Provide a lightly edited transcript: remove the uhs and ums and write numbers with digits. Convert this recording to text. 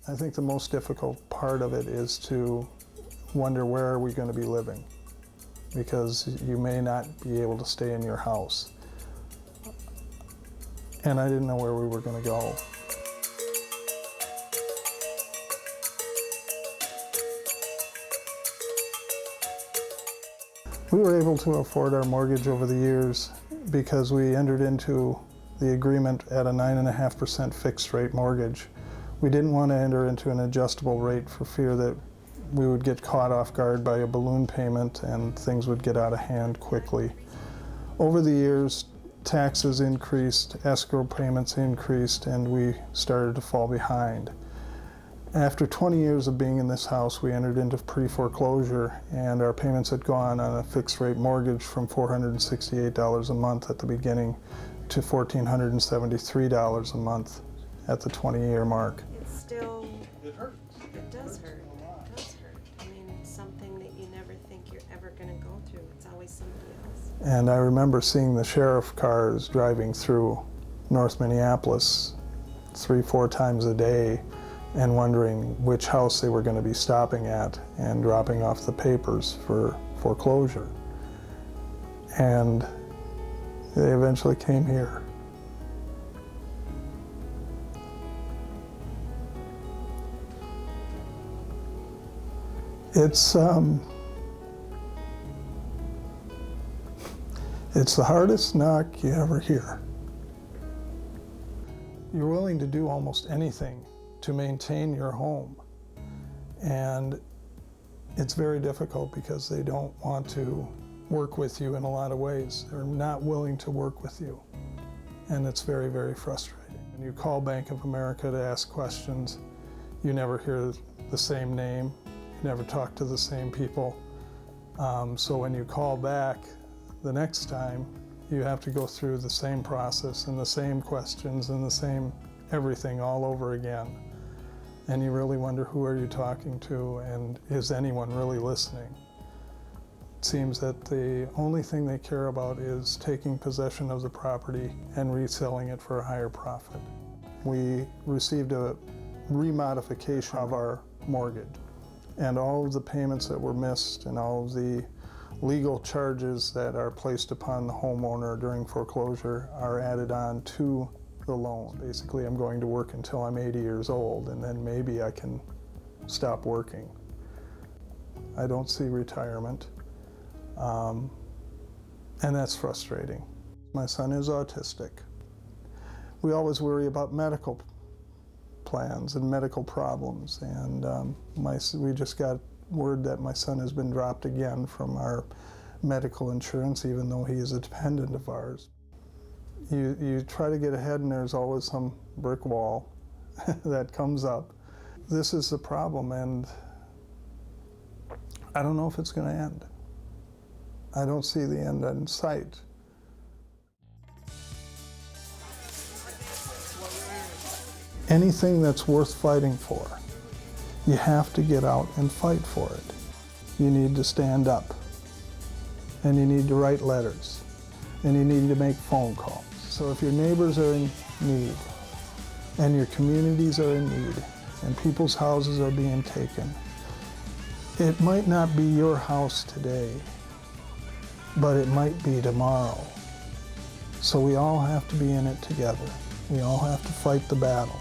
I think the most difficult part of it is to wonder where are we going to be living, because you may not be able to stay in your house. And I didn't know where we were going to go. We were able to afford our mortgage over the years because we entered into the agreement at a 9.5% fixed rate mortgage. We didn't want to enter into an adjustable rate for fear that we would get caught off guard by a balloon payment and things would get out of hand quickly. Over the years, taxes increased, escrow payments increased, and we started to fall behind. After 20 years of being in this house, we entered into pre-foreclosure, and our payments had gone on a fixed rate mortgage from $468 a month at the beginning to $1,473 a month at the 20-year mark. It's still, It hurts. it does hurt. It does hurt. I mean, it's something that you never think you're ever going to go through. It's always somebody else. And I remember seeing the sheriff cars driving through North Minneapolis 3-4 times a day and wondering which house they were going to be stopping at and dropping off the papers for foreclosure. And they eventually came here. It's the hardest knock you ever hear. You're willing to do almost anything to maintain your home. And it's very difficult because they don't want to work with you in a lot of ways. They're not willing to work with you. And it's very, very frustrating. When you call Bank of America to ask questions, you never hear the same name, you never talk to the same people. So when you call back the next time, you have to go through the same process and the same questions and the same everything all over again. And you really wonder, who are you talking to, and is anyone really listening? It seems that the only thing they care about is taking possession of the property and reselling it for a higher profit. We received a remodification of our mortgage, and all of the payments that were missed and all of the legal charges that are placed upon the homeowner during foreclosure are added on to the loan. Basically, I'm going to work until I'm 80 years old, and then maybe I can stop working. I don't see retirement, and that's frustrating. My son is autistic. We always worry about medical plans and medical problems, and we just got word that my son has been dropped again from our medical insurance, even though he is a dependent of ours. You try to get ahead, and there's always some brick wall that comes up. This is the problem, and I don't know if it's going to end. I don't see the end in sight. Anything that's worth fighting for, you have to get out and fight for it. You need to stand up, and you need to write letters, and you need to make phone calls. So if your neighbors are in need, and your communities are in need, and people's houses are being taken, it might not be your house today, but it might be tomorrow. So we all have to be in it together. We all have to fight the battle.